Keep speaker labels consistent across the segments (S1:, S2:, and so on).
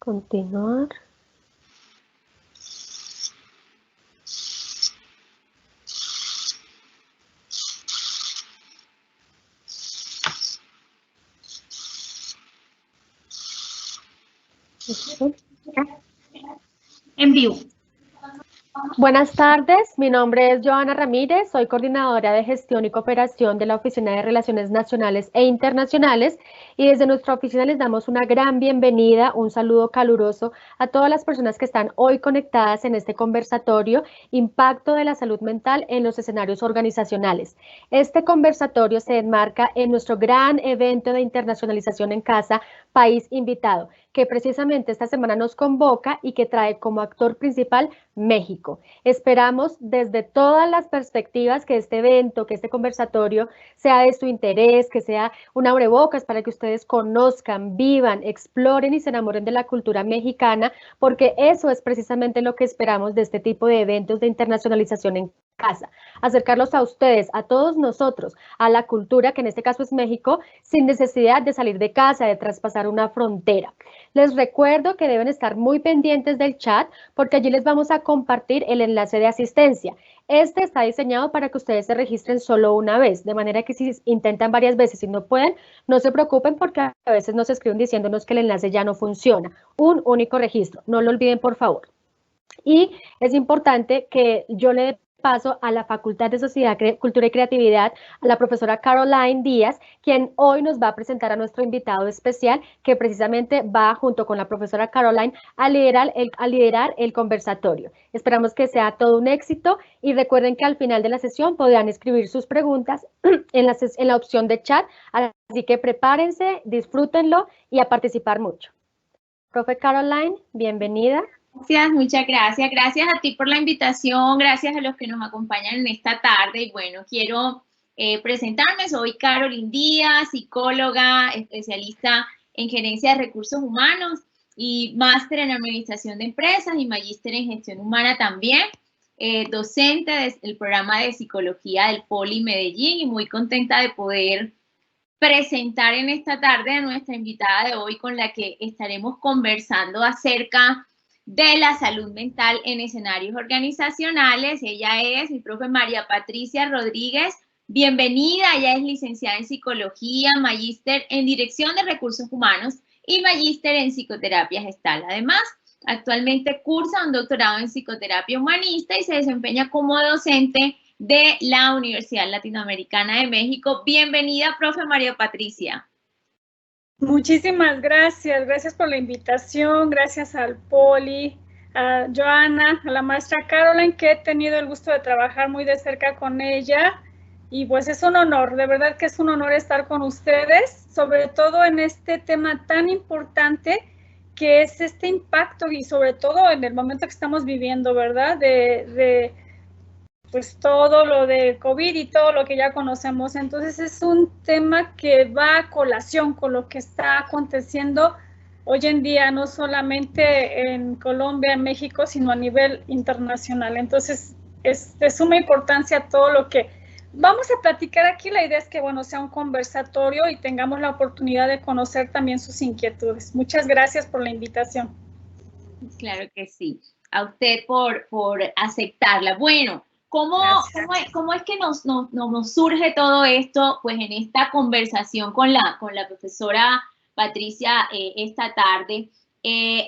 S1: Continuar.
S2: En vivo.
S1: Buenas tardes, mi nombre es Joana Ramírez, soy coordinadora de gestión y cooperación de la Oficina de Relaciones Nacionales e Internacionales y desde nuestra oficina les damos una gran bienvenida, un saludo caluroso a todas las personas que están hoy conectadas en este conversatorio Impacto de la Salud Mental en los Escenarios Organizacionales. Este conversatorio se enmarca en nuestro gran evento de internacionalización en casa, País Invitado, que precisamente esta semana nos convoca y que trae como actor principal México. Esperamos desde todas las perspectivas que este evento, que este conversatorio sea de su interés, que sea un abrebocas para que ustedes conozcan, vivan, exploren y se enamoren de la cultura mexicana, porque eso es precisamente lo que esperamos de este tipo de eventos de internacionalización en casa, acercarlos a ustedes, a todos nosotros, a la cultura, que en este caso es México, sin necesidad de salir de casa, de traspasar una frontera. Les recuerdo que deben estar muy pendientes del chat porque allí les vamos a compartir el enlace de asistencia. Este está diseñado para que ustedes se registren solo una vez, de manera que si intentan varias veces y no pueden, no se preocupen porque a veces nos escriben diciéndonos que el enlace ya no funciona. Un único registro, no lo olviden por favor. Y es importante que yo le dé paso a la Facultad de Sociedad, Cultura y Creatividad, a la profesora Caroline Díaz, quien hoy nos va a presentar a nuestro invitado especial, que precisamente va junto con la profesora Caroline a liderar el conversatorio. Esperamos que sea todo un éxito y recuerden que al final de la sesión podrán escribir sus preguntas en la opción de chat, así que prepárense, disfrútenlo y a participar mucho. Profe Caroline, bienvenida.
S2: Gracias, muchas gracias. Gracias a ti por la invitación, gracias a los que nos acompañan en esta tarde. Y bueno, quiero presentarme, soy Caroline Díaz, psicóloga, especialista en gerencia de recursos humanos y máster en administración de empresas y magíster en gestión humana también, docente del programa de psicología del Poli Medellín y muy contenta de poder presentar en esta tarde a nuestra invitada de hoy con la que estaremos conversando acerca de la salud mental en escenarios organizacionales. Ella es mi profe María Patricia Rodríguez. Bienvenida, ella es licenciada en psicología, magíster en dirección de recursos humanos y magíster en psicoterapia gestal. Además, actualmente cursa un doctorado en psicoterapia humanista y se desempeña como docente de la Universidad Latinoamericana de México. Bienvenida, profe María Patricia.
S3: Muchísimas gracias, gracias por la invitación, gracias al Poli, a Joana, a la maestra Caroline, que he tenido el gusto de trabajar muy de cerca con ella, y pues es un honor, de verdad que es un honor estar con ustedes, sobre todo en este tema tan importante que es este impacto y sobre todo en el momento que estamos viviendo, ¿verdad? Pues todo lo de COVID y todo lo que ya conocemos. Entonces es un tema que va a colación con lo que está aconteciendo hoy en día, no solamente en Colombia, en México, sino a nivel internacional. Entonces es de suma importancia todo lo que vamos a platicar aquí. La idea es que, bueno, sea un conversatorio y tengamos la oportunidad de conocer también sus inquietudes. Muchas gracias por la invitación.
S2: Claro que sí. A usted por aceptarla. Bueno, ¿cómo es que nos surge todo esto? Pues en esta conversación con la profesora Patricia esta tarde,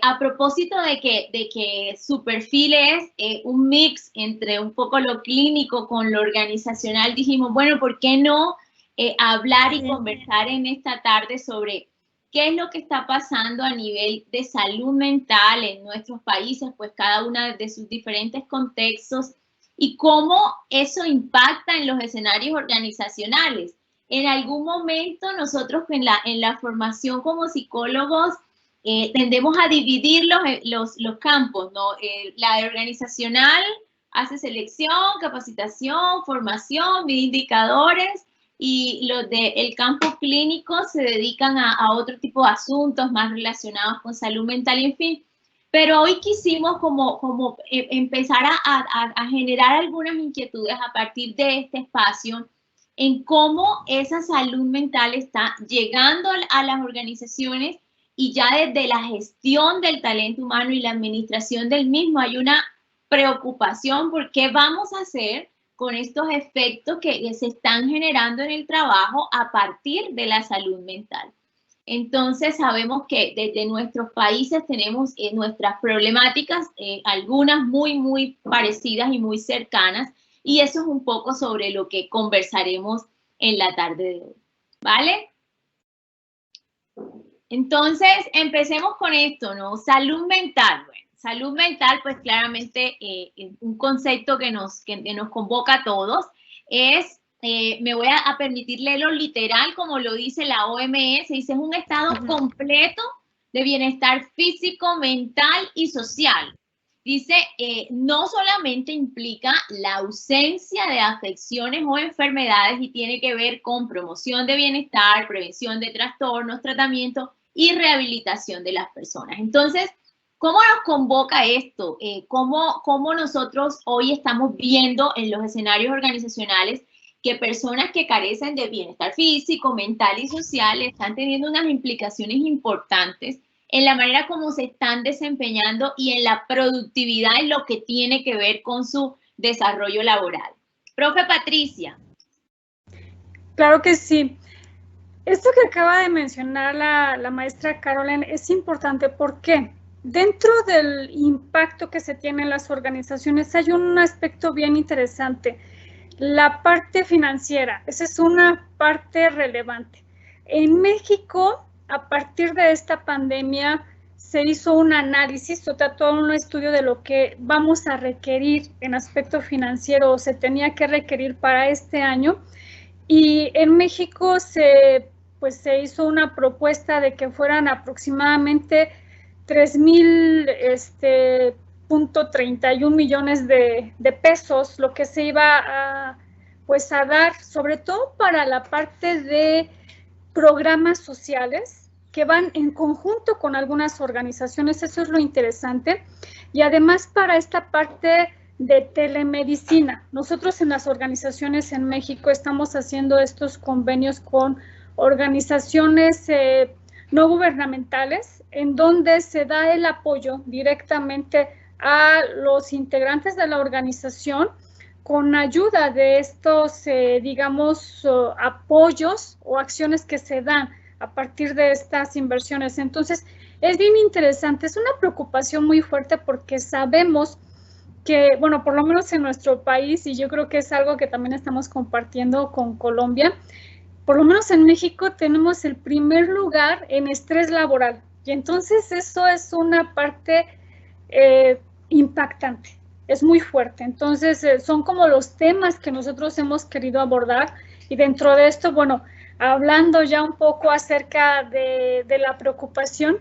S2: a propósito de que su perfil es un mix entre un poco lo clínico con lo organizacional, dijimos, bueno, ¿por qué no hablar y conversar en esta tarde sobre qué es lo que está pasando a nivel de salud mental en nuestros países, pues cada una de sus diferentes contextos y cómo eso impacta en los escenarios organizacionales? En algún momento nosotros en la formación como psicólogos tendemos a dividir los campos, ¿no? La organizacional hace selección, capacitación, formación, mide indicadores, y los del campo clínico se dedican a otro tipo de asuntos más relacionados con salud mental, en fin. Pero hoy quisimos como empezar a generar algunas inquietudes a partir de este espacio en cómo esa salud mental está llegando a las organizaciones y ya desde la gestión del talento humano y la administración del mismo hay una preocupación por qué vamos a hacer con estos efectos que se están generando en el trabajo a partir de la salud mental. Entonces sabemos que desde nuestros países tenemos nuestras problemáticas, algunas muy parecidas y muy cercanas, y eso es un poco sobre lo que conversaremos en la tarde de hoy, ¿vale? Entonces, empecemos con esto, ¿no? Salud mental. Bueno, salud mental, pues claramente un concepto que nos convoca a todos es, me voy a permitir leerlo literal como lo dice la OMS, dice, es un estado completo de bienestar físico, mental y social. Dice, no solamente implica la ausencia de afecciones o enfermedades y tiene que ver con promoción de bienestar, prevención de trastornos, tratamiento y rehabilitación de las personas. Entonces, ¿cómo nos convoca esto? ¿Cómo nosotros hoy estamos viendo en los escenarios organizacionales que personas que carecen de bienestar físico, mental y social están teniendo unas implicaciones importantes en la manera como se están desempeñando y en la productividad en lo que tiene que ver con su desarrollo laboral? Profe Patricia.
S3: Claro que sí. Esto que acaba de mencionar la maestra Carolyn es importante porque dentro del impacto que se tiene en las organizaciones hay un aspecto bien interesante, la parte financiera. Esa es una parte relevante. En México, a partir de esta pandemia, se hizo un análisis, todo un estudio de lo que vamos a requerir en aspecto financiero o se tenía que requerir para este año. Y en México se hizo una propuesta de que fueran aproximadamente 3,000.31 millones de pesos, lo que se iba a dar, sobre todo para la parte de programas sociales que van en conjunto con algunas organizaciones, eso es lo interesante, y además para esta parte de telemedicina. Nosotros en las organizaciones en México estamos haciendo estos convenios con organizaciones no gubernamentales, en donde se da el apoyo directamente a los integrantes de la organización con ayuda de estos, apoyos o acciones que se dan a partir de estas inversiones. Entonces, es bien interesante, es una preocupación muy fuerte porque sabemos que, bueno, por lo menos en nuestro país, y yo creo que es algo que también estamos compartiendo con Colombia, por lo menos en México tenemos el primer lugar en estrés laboral. Y entonces eso es una parte impactante, es muy fuerte. Entonces son como los temas que nosotros hemos querido abordar y dentro de esto, bueno, hablando ya un poco acerca de la preocupación,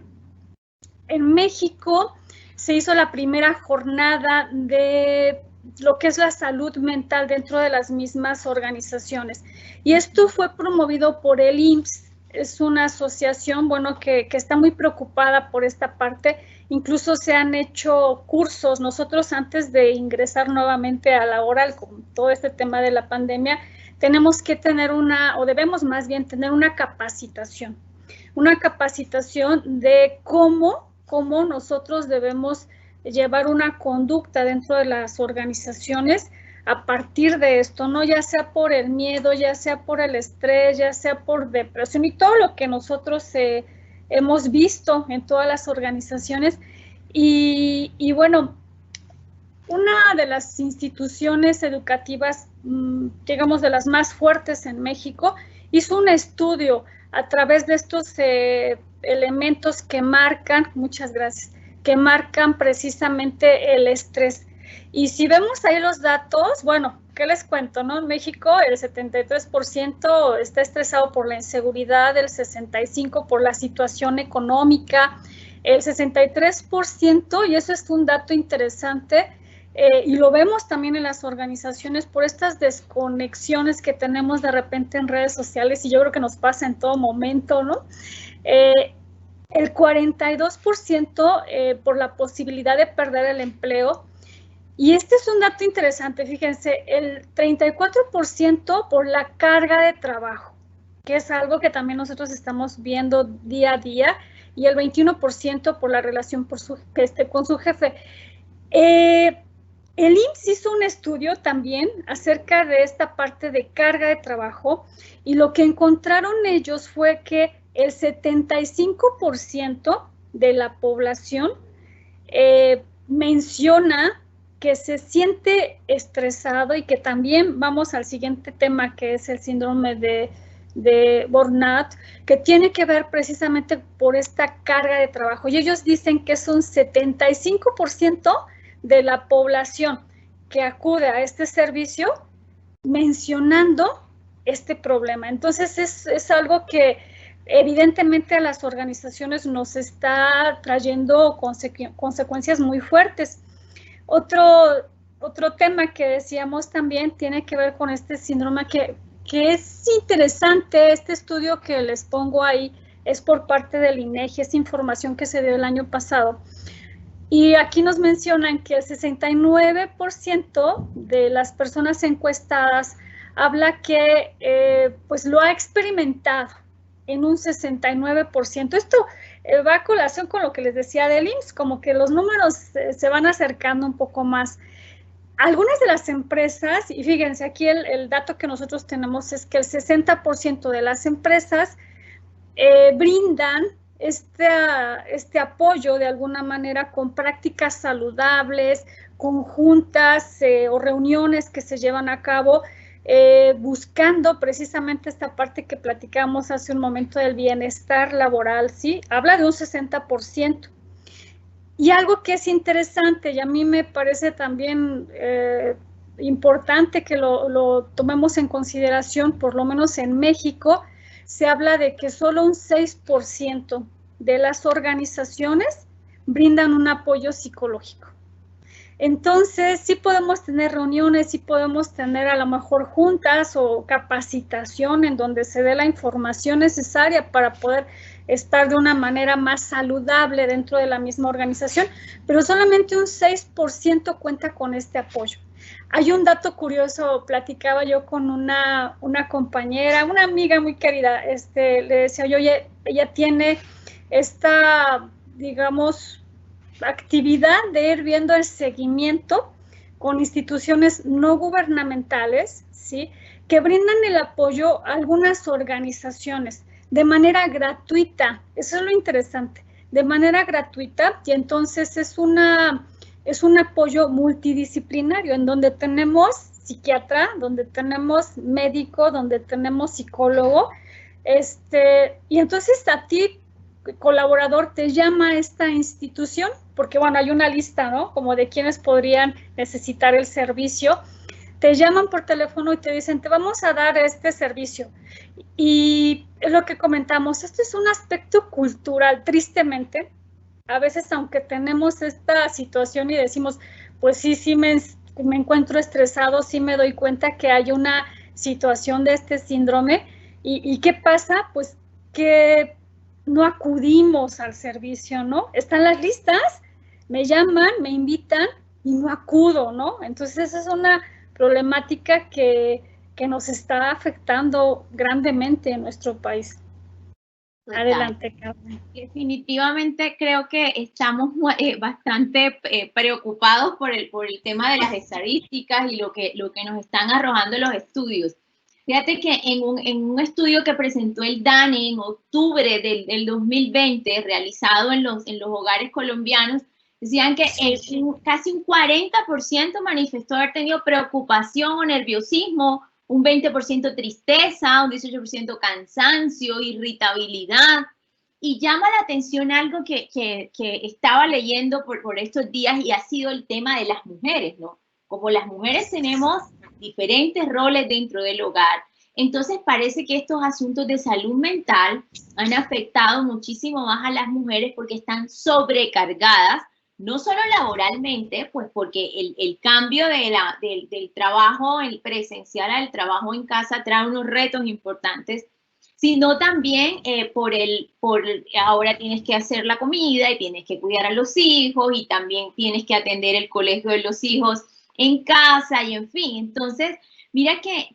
S3: en México se hizo la primera jornada de lo que es la salud mental dentro de las mismas organizaciones. Y esto fue promovido por el IMSS, es una asociación, bueno, que está muy preocupada por esta parte. Incluso se han hecho cursos. Nosotros antes de ingresar nuevamente a la oral con todo este tema de la pandemia, tenemos que tener debemos más bien tener una capacitación de cómo nosotros debemos llevar una conducta dentro de las organizaciones a partir de esto, ¿no? Ya sea por el miedo, ya sea por el estrés, ya sea por depresión y todo lo que nosotros hemos visto en todas las organizaciones. Y bueno, una de las instituciones educativas, digamos, de las más fuertes en México, hizo un estudio a través de estos elementos que marcan, muchas gracias, que marcan precisamente el estrés. Y si vemos ahí los datos, bueno, ¿qué les cuento, no? En México el 73% está estresado por la inseguridad, el 65% por la situación económica, el 63%, y eso es un dato interesante, y lo vemos también en las organizaciones por estas desconexiones que tenemos de repente en redes sociales, y yo creo que nos pasa en todo momento, ¿no? El 42% por la posibilidad de perder el empleo. Y este es un dato interesante, fíjense, el 34% por la carga de trabajo, que es algo que también nosotros estamos viendo día a día y el 21% por la relación con su jefe. El IMSS hizo un estudio también acerca de esta parte de carga de trabajo y lo que encontraron ellos fue que el 75% de la población menciona que se siente estresado y que también vamos al siguiente tema que es el síndrome de burnout, que tiene que ver precisamente por esta carga de trabajo. Y ellos dicen que es un 75% de la población que acude a este servicio mencionando este problema. Entonces es algo que evidentemente a las organizaciones nos está trayendo consecuencias muy fuertes. Otro tema que decíamos también tiene que ver con este síndrome que es interesante. Este estudio que les pongo ahí es por parte del INEGI, es información que se dio el año pasado. Y aquí nos mencionan que el 69% de las personas encuestadas habla que pues lo ha experimentado en un 69%. Esto va a colación con lo que les decía del IMSS, como que los números se van acercando un poco más. Algunas de las empresas, y fíjense, aquí el dato que nosotros tenemos es que el 60% de las empresas brindan este apoyo de alguna manera con prácticas saludables, conjuntas o reuniones que se llevan a cabo buscando precisamente esta parte que platicamos hace un momento del bienestar laboral, ¿sí? Habla de un 60%. Y algo que es interesante y a mí me parece también importante que lo tomemos en consideración, por lo menos en México, se habla de que solo un 6% de las organizaciones brindan un apoyo psicológico. Entonces, sí podemos tener reuniones, sí podemos tener a lo mejor juntas o capacitación en donde se dé la información necesaria para poder estar de una manera más saludable dentro de la misma organización, pero solamente un 6% cuenta con este apoyo. Hay un dato curioso, platicaba yo con una compañera, una amiga muy querida, le decía yo, ella tiene esta, digamos, actividad de ir viendo el seguimiento con instituciones no gubernamentales, ¿sí?, que brindan el apoyo a algunas organizaciones de manera gratuita. Eso es lo interesante, de manera gratuita, y entonces es un apoyo multidisciplinario en donde tenemos psiquiatra, donde tenemos médico, donde tenemos psicólogo, y entonces a ti, colaborador, te llama esta institución, porque bueno, hay una lista, ¿no?, como de quienes podrían necesitar el servicio. Te llaman por teléfono y te dicen, te vamos a dar este servicio. Y es lo que comentamos, esto es un aspecto cultural, tristemente. A veces, aunque tenemos esta situación y decimos, pues sí me encuentro estresado, sí me doy cuenta que hay una situación de este síndrome. ¿Y qué pasa? Pues que no acudimos al servicio, ¿no? Están las listas, me llaman, me invitan y no acudo, ¿no? Entonces esa es una problemática que nos está afectando grandemente en nuestro país. Total. Adelante, Carmen.
S2: Definitivamente creo que estamos bastante preocupados por el tema de las estadísticas y lo que nos están arrojando los estudios. Fíjate que en un estudio que presentó el DANE en octubre del 2020, realizado en los hogares colombianos, decían que casi un 40% manifestó haber tenido preocupación o nerviosismo, un 20% tristeza, un 18% cansancio, irritabilidad. Y llama la atención algo que estaba leyendo por estos días, y ha sido el tema de las mujeres, ¿no? Como las mujeres tenemos diferentes roles dentro del hogar, entonces parece que estos asuntos de salud mental han afectado muchísimo más a las mujeres porque están sobrecargadas, no solo laboralmente, pues porque el cambio del trabajo presencial al trabajo en casa trae unos retos importantes, sino también ahora tienes que hacer la comida y tienes que cuidar a los hijos y también tienes que atender el colegio de los hijos en casa y en fin. Entonces, mira que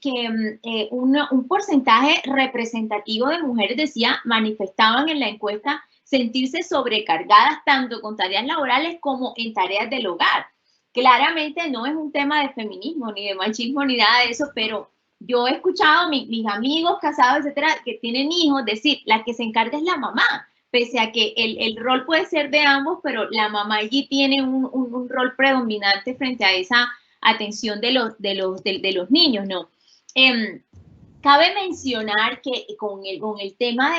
S2: un porcentaje representativo de mujeres manifestaban en la encuesta sentirse sobrecargadas tanto con tareas laborales como en tareas del hogar. Claramente no es un tema de feminismo, ni de machismo, ni nada de eso, pero yo he escuchado a mis amigos casados, etcétera, que tienen hijos, decir, la que se encarga es la mamá, pese a que el rol puede ser de ambos, pero la mamá allí tiene un rol predominante frente a esa atención de los niños, ¿no? Cabe mencionar que con el tema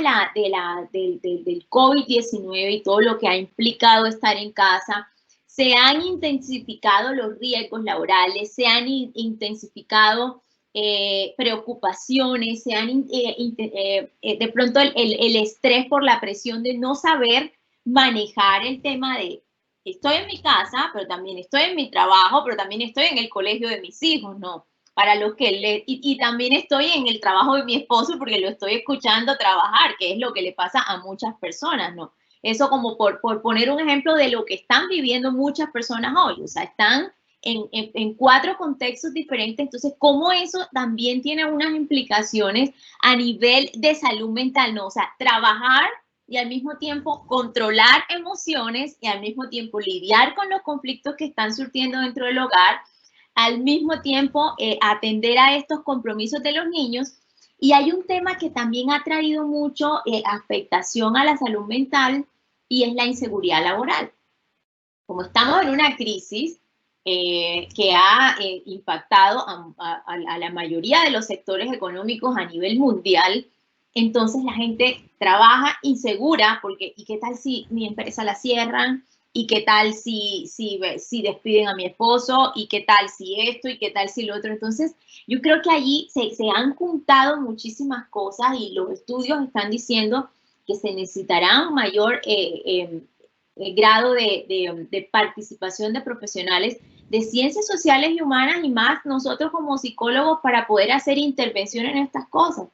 S2: del COVID-19 y todo lo que ha implicado estar en casa, se han intensificado los riesgos laborales, se han intensificado preocupaciones, se han de pronto el estrés por la presión de no saber manejar el tema de estoy en mi casa, pero también estoy en mi trabajo, pero también estoy en el colegio de mis hijos, ¿no? Para los que y también estoy en el trabajo de mi esposo porque lo estoy escuchando trabajar, que es lo que le pasa a muchas personas, ¿no? Eso como por poner un ejemplo de lo que están viviendo muchas personas hoy, o sea, están en 4 contextos diferentes, entonces cómo eso también tiene unas implicaciones a nivel de salud mental, ¿no? O sea, trabajar y al mismo tiempo controlar emociones y al mismo tiempo lidiar con los conflictos que están surgiendo dentro del hogar, al mismo tiempo atender a estos compromisos de los niños. Y hay un tema que también ha traído mucho afectación a la salud mental y es la inseguridad laboral. Como estamos en una crisis que ha impactado a la mayoría de los sectores económicos a nivel mundial, entonces la gente trabaja insegura porque ¿y qué tal si mi empresa la cierran? ¿Y qué tal si despiden a mi esposo? ¿Y qué tal si esto? ¿Y qué tal si lo otro? Entonces, yo creo que allí se han juntado muchísimas cosas y los estudios están diciendo que se necesitará un mayor grado de participación de profesionales de ciencias sociales y humanas y más nosotros como psicólogos para poder hacer intervención en estas cosas.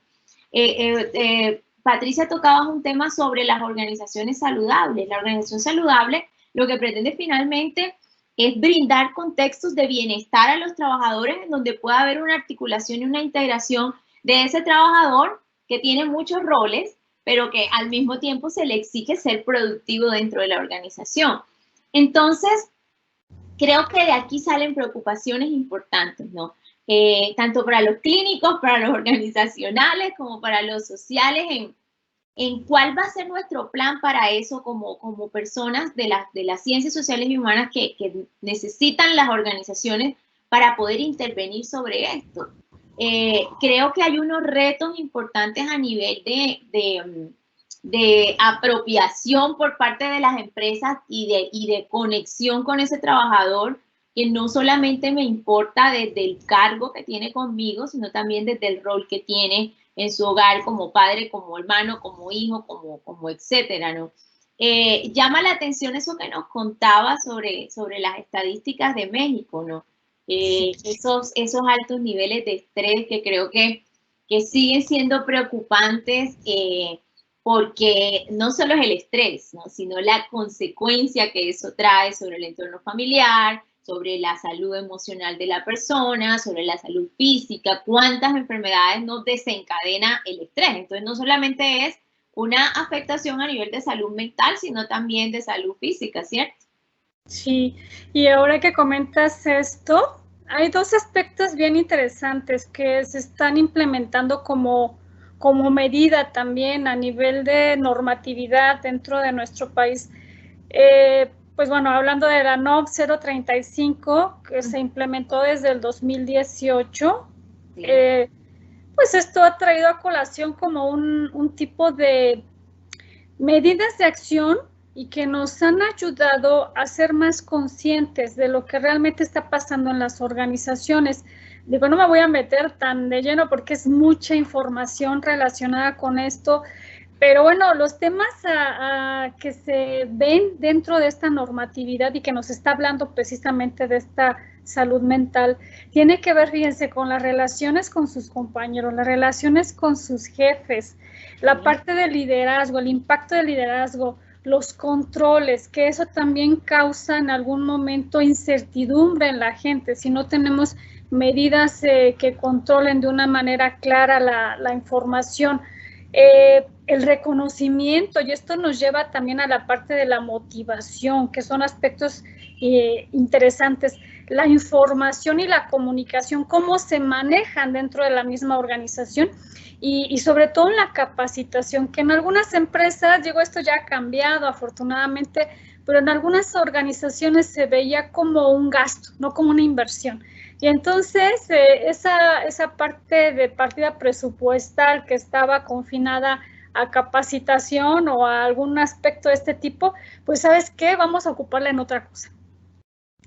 S2: Patricia tocaba un tema sobre las organizaciones saludables. La organización saludable lo que pretende finalmente es brindar contextos de bienestar a los trabajadores en donde pueda haber una articulación y una integración de ese trabajador que tiene muchos roles, pero que al mismo tiempo se le exige ser productivo dentro de la organización. Entonces, creo que de aquí salen preocupaciones importantes, ¿no? Tanto para los clínicos, para los organizacionales, como para los sociales, en cuál va a ser nuestro plan para eso como personas de las ciencias sociales y humanas que necesitan las organizaciones para poder intervenir sobre esto. Creo que hay unos retos importantes a nivel de apropiación por parte de las empresas y de conexión con ese trabajador, que no solamente me importa desde el cargo que tiene conmigo, sino también desde el rol que tiene en su hogar como padre, como hermano, como hijo, como etcétera, ¿no? Llama la atención eso que nos contaba sobre las estadísticas de México, ¿no? Esos altos niveles de estrés que creo que siguen siendo preocupantes porque no solo es el estrés, ¿no? Sino la consecuencia que eso trae sobre el entorno familiar, sobre la salud emocional de la persona, sobre la salud física, cuántas enfermedades nos desencadena el estrés. Entonces, no solamente es una afectación a nivel de salud mental, sino también de salud física, ¿cierto?
S3: Sí, y ahora que comentas esto, hay 2 aspectos bien interesantes que se están implementando como medida también a nivel de normatividad dentro de nuestro país. Pues bueno, hablando de la NOM 035, que se implementó desde el 2018, sí. Pues esto ha traído a colación como un tipo de medidas de acción y que nos han ayudado a ser más conscientes de lo que realmente está pasando en las organizaciones. Digo, no me voy a meter tan de lleno porque es mucha información relacionada con esto, pero bueno, los temas que se ven dentro de esta normatividad y que nos está hablando precisamente de esta salud mental, tiene que ver, fíjense, con las relaciones con sus compañeros, las relaciones con sus jefes, la parte del liderazgo, el impacto del liderazgo, los controles, que eso también causa en algún momento incertidumbre en la gente, si no tenemos medidas que controlen de una manera clara la información. el reconocimiento, y esto nos lleva también a la parte de la motivación, que son aspectos interesantes, la información y la comunicación, cómo se manejan dentro de la misma organización y sobre todo en la capacitación, que en algunas empresas, digo, esto ya ha cambiado afortunadamente, pero en algunas organizaciones se veía como un gasto, no como una inversión. Y entonces esa parte de partida presupuestal que estaba confinada a capacitación o a algún aspecto de este tipo, pues ¿sabes qué? Vamos a ocuparla en otra cosa.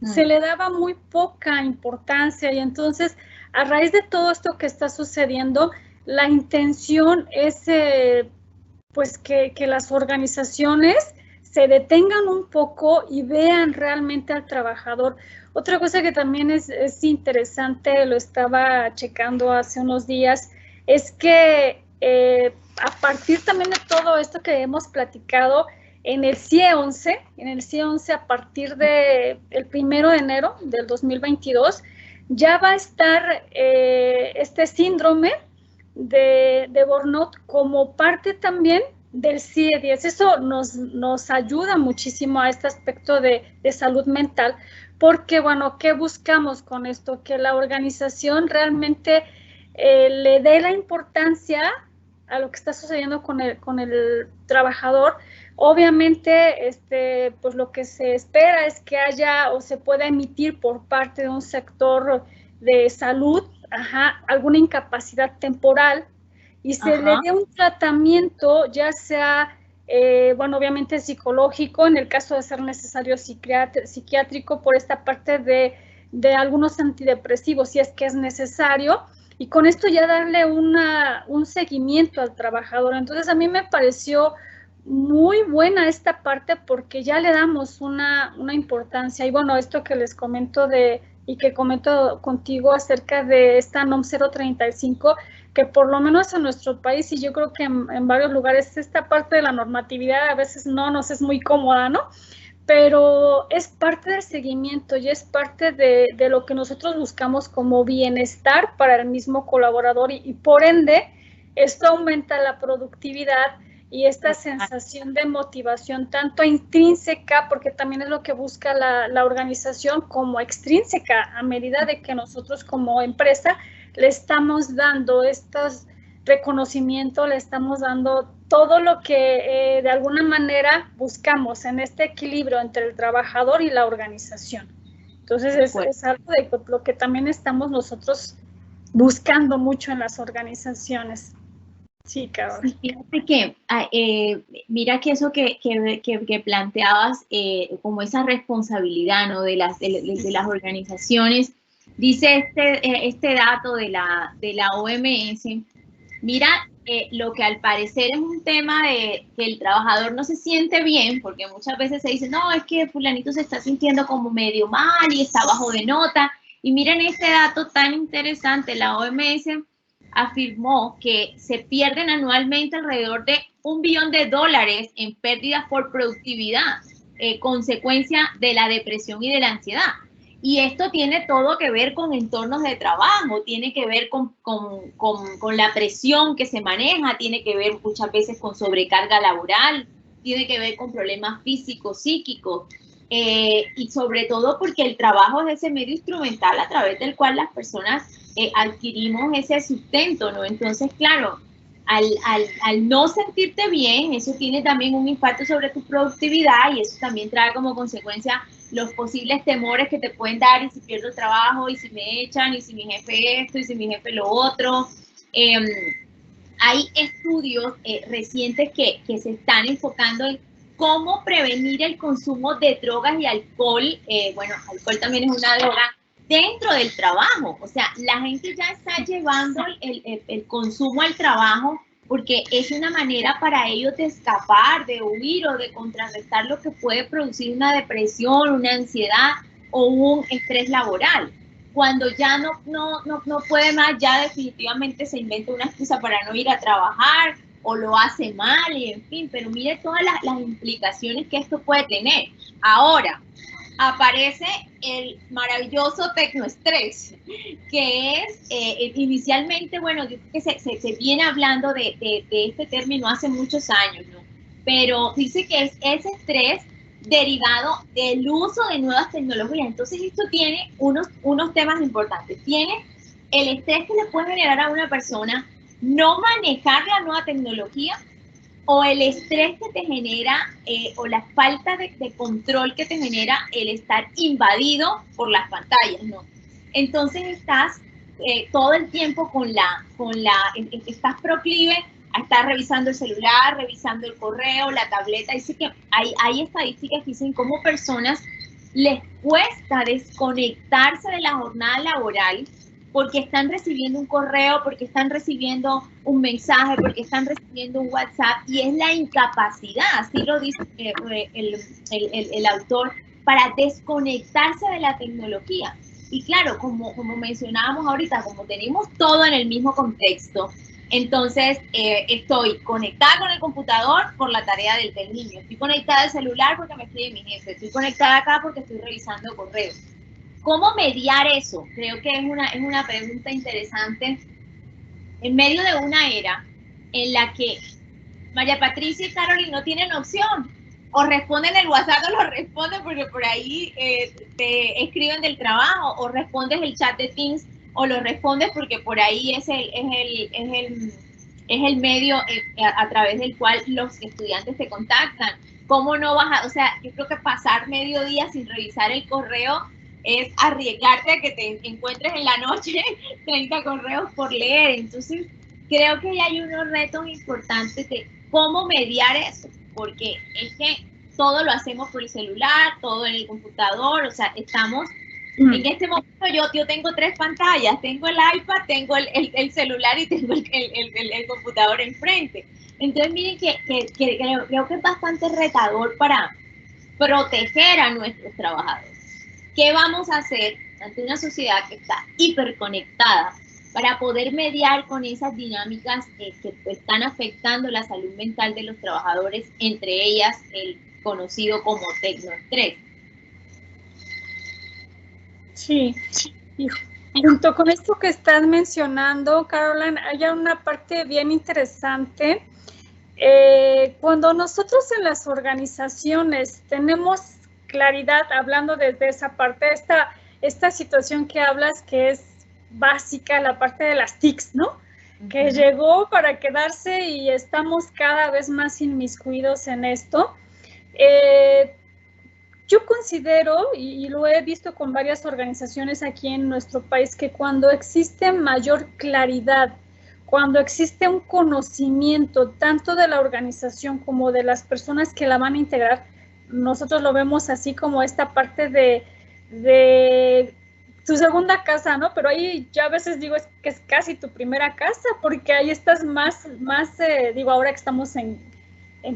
S3: Se le daba muy poca importancia y entonces a raíz de todo esto que está sucediendo, la intención es pues que las organizaciones se detengan un poco y vean realmente al trabajador. Otra cosa que también es interesante, lo estaba checando hace unos días, es que a partir también de todo esto que hemos platicado, en el CIE 11, a partir del 1 de enero del 2022, ya va a estar este síndrome de burnout como parte también del CIE 10. Eso nos ayuda muchísimo a este aspecto de salud mental, porque, bueno, ¿qué buscamos con esto? Que la organización realmente le dé la importancia a lo que está sucediendo con el trabajador. Obviamente, pues lo que se espera es que haya o se pueda emitir por parte de un sector de salud, alguna incapacidad temporal y se le dé un tratamiento, ya sea, bueno, obviamente psicológico, en el caso de ser necesario psiquiátrico, por esta parte de algunos antidepresivos, si es que es necesario, y con esto ya darle un seguimiento al trabajador. Entonces, a mí me pareció muy buena esta parte porque ya le damos una importancia. Y bueno, esto que les comento y que comento contigo acerca de esta NOM 035, que por lo menos en nuestro país, y yo creo que en varios lugares, esta parte de la normatividad a veces no nos es muy cómoda, ¿no? Pero es parte del seguimiento y es parte de lo que nosotros buscamos como bienestar para el mismo colaborador y por ende, esto aumenta la productividad y esta sensación de motivación tanto intrínseca, porque también es lo que busca la organización, como extrínseca, a medida de que nosotros como empresa le estamos dando estos reconocimientos, le estamos dando todo lo que de alguna manera buscamos en este equilibrio entre el trabajador y la organización. Entonces es algo de lo que también estamos nosotros buscando mucho en las organizaciones. Sí, Carol.
S2: Fíjate que, mira que eso que planteabas, como esa responsabilidad, ¿no? de las organizaciones, dice este dato de la OMS, mira, lo que al parecer es un tema de que el trabajador no se siente bien, porque muchas veces se dice, no, es que fulanito se está sintiendo como medio mal y está bajo de nota, y miren este dato tan interesante, la OMS afirmó que se pierden anualmente alrededor de $1 billón en pérdidas por productividad, consecuencia de la depresión y de la ansiedad. Y esto tiene todo que ver con entornos de trabajo, tiene que ver con la presión que se maneja, tiene que ver muchas veces con sobrecarga laboral, tiene que ver con problemas físicos, psíquicos, y sobre todo porque el trabajo es ese medio instrumental a través del cual las personas adquirimos ese sustento, ¿no? Entonces, claro, al no sentirte bien, eso tiene también un impacto sobre tu productividad y eso también trae como consecuencia los posibles temores que te pueden dar, y si pierdo el trabajo, y si me echan, y si mi jefe esto, y si mi jefe lo otro. Hay estudios recientes que se están enfocando en cómo prevenir el consumo de drogas y alcohol. Bueno, alcohol también es una droga dentro del trabajo. O sea, la gente ya está llevando el consumo al trabajo porque es una manera para ellos de escapar, de huir o de contrarrestar lo que puede producir una depresión, una ansiedad o un estrés laboral. Cuando ya no puede más, ya definitivamente se inventa una excusa para no ir a trabajar o lo hace mal y en fin, pero mire todas las implicaciones que esto puede tener. Ahora, aparece el maravilloso tecnoestrés, que es inicialmente, bueno, yo creo que se viene hablando de este término hace muchos años, ¿no? Pero dice que es ese estrés derivado del uso de nuevas tecnologías. Entonces esto tiene unos temas importantes. Tiene el estrés que le puede generar a una persona no manejar la nueva tecnología, o el estrés que te genera o la falta de control que te genera el estar invadido por las pantallas, ¿no? Entonces estás todo el tiempo estás proclive a estar revisando el celular, revisando el correo, la tableta. Dice que hay estadísticas que dicen cómo personas les cuesta desconectarse de la jornada laboral porque están recibiendo un correo, porque están recibiendo un mensaje, porque están recibiendo un WhatsApp, y es la incapacidad, así lo dice el autor, para desconectarse de la tecnología. Y claro, como mencionábamos ahorita, como tenemos todo en el mismo contexto, entonces estoy conectada con el computador por la tarea del niño, estoy conectada al celular porque me escribe mi jefe, estoy conectada acá porque estoy revisando correos. ¿Cómo mediar eso? Creo que es una pregunta interesante en medio de una era en la que María Patricia y Carolyn no tienen opción. O responden el WhatsApp o lo responden porque por ahí te escriben del trabajo, o respondes el chat de Teams o lo respondes porque por ahí es el medio a través del cual los estudiantes te contactan. ¿Cómo no vas a, o sea, yo creo que pasar mediodía sin revisar el correo es arriesgarte a que te encuentres en la noche 30 correos por leer? Entonces, creo que hay unos retos importantes de cómo mediar eso, porque es que todo lo hacemos por el celular, todo en el computador, o sea, estamos, en este momento yo tengo 3 pantallas, tengo el iPad, tengo el celular y tengo el computador enfrente. Entonces, miren que creo que es bastante retador para proteger a nuestros trabajadores. ¿Qué vamos a hacer ante una sociedad que está hiperconectada para poder mediar con esas dinámicas que están afectando la salud mental de los trabajadores, entre ellas el conocido como tecnoestrés?
S3: Sí, y junto con esto que estás mencionando, Caroline, hay una parte bien interesante. Cuando nosotros en las organizaciones tenemos claridad, hablando desde esa parte, esta situación que hablas que es básica, la parte de las TICs, ¿no? Que llegó para quedarse y estamos cada vez más inmiscuidos en esto. Yo considero, y lo he visto con varias organizaciones aquí en nuestro país, que cuando existe mayor claridad, cuando existe un conocimiento tanto de la organización como de las personas que la van a integrar, nosotros lo vemos así como esta parte de tu segunda casa, ¿no? Pero ahí yo a veces digo que es casi tu primera casa, porque ahí estás más digo, ahora que estamos en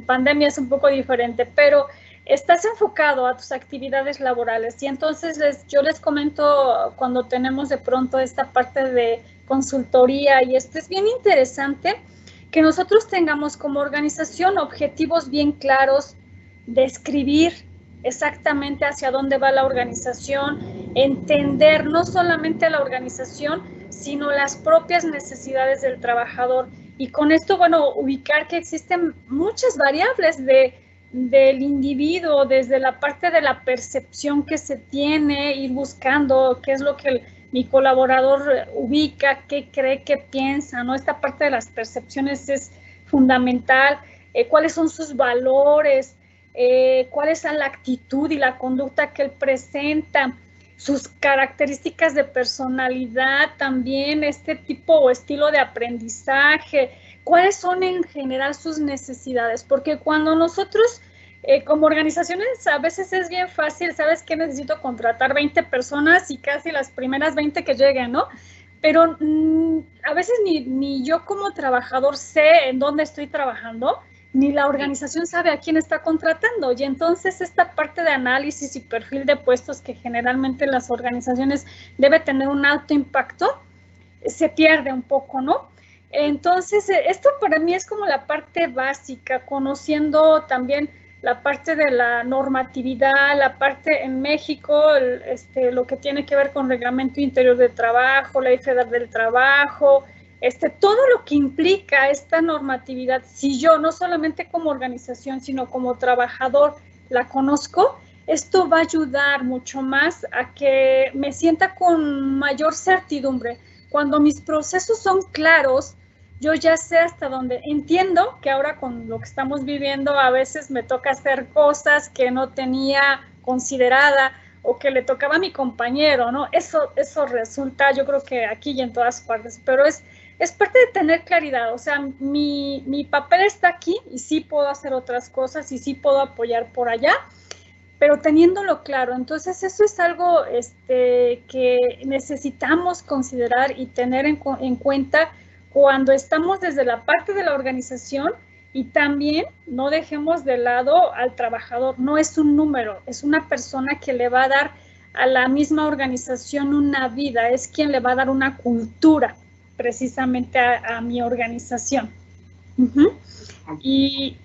S3: pandemia es un poco diferente, pero estás enfocado a tus actividades laborales. Y entonces yo les comento cuando tenemos de pronto esta parte de consultoría, y esto es bien interesante, que nosotros tengamos como organización objetivos bien claros, describir exactamente hacia dónde va la organización, entender no solamente la organización, sino las propias necesidades del trabajador. Y con esto, bueno, ubicar que existen muchas variables del individuo, desde la parte de la percepción que se tiene, ir buscando qué es lo que mi colaborador ubica, qué cree, qué piensa, ¿no? Esta parte de las percepciones es fundamental, cuáles son sus valores, cuál es la actitud y la conducta que él presenta, sus características de personalidad también, este tipo o estilo de aprendizaje, cuáles son en general sus necesidades, porque cuando nosotros como organizaciones a veces es bien fácil, ¿sabes qué? Necesito contratar 20 personas y casi las primeras 20 que lleguen, ¿no? Pero a veces ni yo como trabajador sé en dónde estoy trabajando, ni la organización sabe a quién está contratando. Y entonces esta parte de análisis y perfil de puestos que generalmente las organizaciones debe tener un alto impacto, se pierde un poco, ¿no? Entonces, esto para mí es como la parte básica, conociendo también la parte de la normatividad, la parte en México, lo que tiene que ver con Reglamento Interior de Trabajo, Ley Federal del Trabajo, todo lo que implica esta normatividad, si yo no solamente como organización, sino como trabajador la conozco, esto va a ayudar mucho más a que me sienta con mayor certidumbre. Cuando mis procesos son claros, yo ya sé hasta dónde. Entiendo que ahora con lo que estamos viviendo a veces me toca hacer cosas que no tenía considerada o que le tocaba a mi compañero, ¿no? Eso resulta, yo creo que aquí y en todas partes, pero es parte de tener claridad. O sea, mi papel está aquí y sí puedo hacer otras cosas y sí puedo apoyar por allá, pero teniéndolo claro. Entonces, eso es algo que necesitamos considerar y tener en cuenta cuando estamos desde la parte de la organización, y también no dejemos de lado al trabajador. No es un número, es una persona que le va a dar a la misma organización una vida, es quien le va a dar una cultura precisamente a mi organización. Y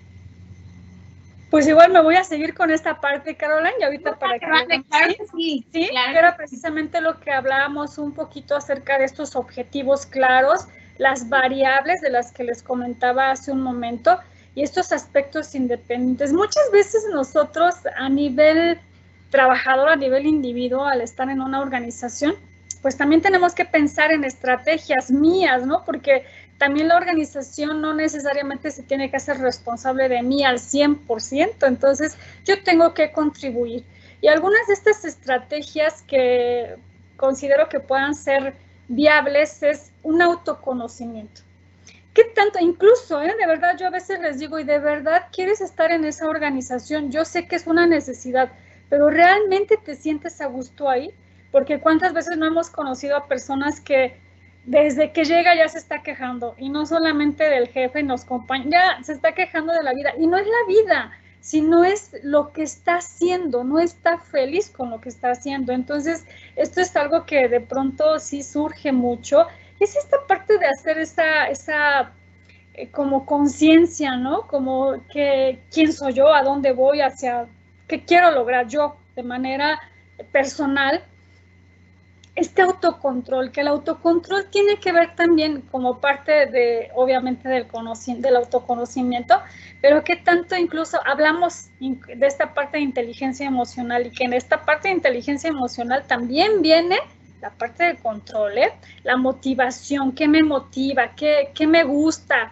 S3: pues igual me voy a seguir con esta parte, Caroline, y ahorita para que...
S2: Claro que sí.
S3: Sí, claro, que era precisamente lo que hablábamos un poquito acerca de estos objetivos claros, las variables de las que les comentaba hace un momento y estos aspectos independientes. Muchas veces nosotros a nivel trabajador, a nivel individuo, al estar en una organización, pues también tenemos que pensar en estrategias mías, ¿no? Porque también la organización no necesariamente se tiene que hacer responsable de mí al 100%, entonces yo tengo que contribuir. Y algunas de estas estrategias que considero que puedan ser viables es un autoconocimiento. ¿Qué tanto? Incluso, de verdad, yo a veces les digo, ¿y de verdad quieres estar en esa organización? Yo sé que es una necesidad, pero ¿realmente te sientes a gusto ahí? Porque ¿cuántas veces no hemos conocido a personas que desde que llega ya se está quejando? Y no solamente del jefe, nos acompaña, ya se está quejando de la vida. Y no es la vida, sino es lo que está haciendo, no está feliz con lo que está haciendo. Entonces, esto es algo que de pronto sí surge mucho. Es esta parte de hacer esa como conciencia, ¿no? Como que quién soy yo, a dónde voy, hacia qué quiero lograr yo de manera personal. Este autocontrol, que el autocontrol tiene que ver también como parte de, obviamente, del autoconocimiento, pero que tanto incluso hablamos de esta parte de inteligencia emocional y que en esta parte de inteligencia emocional también viene la parte de control, la motivación, qué me motiva, qué me gusta,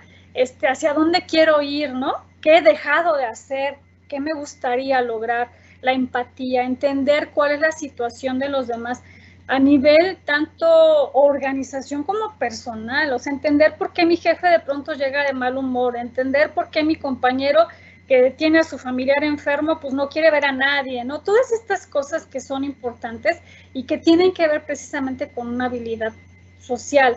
S3: hacia dónde quiero ir, ¿no? ¿Qué he dejado de hacer? ¿Qué me gustaría lograr? La empatía, entender cuál es la situación de los demás a nivel tanto organización como personal, o sea, entender por qué mi jefe de pronto llega de mal humor, entender por qué mi compañero que tiene a su familiar enfermo, pues no quiere ver a nadie, ¿no? Todas estas cosas que son importantes y que tienen que ver precisamente con una habilidad social.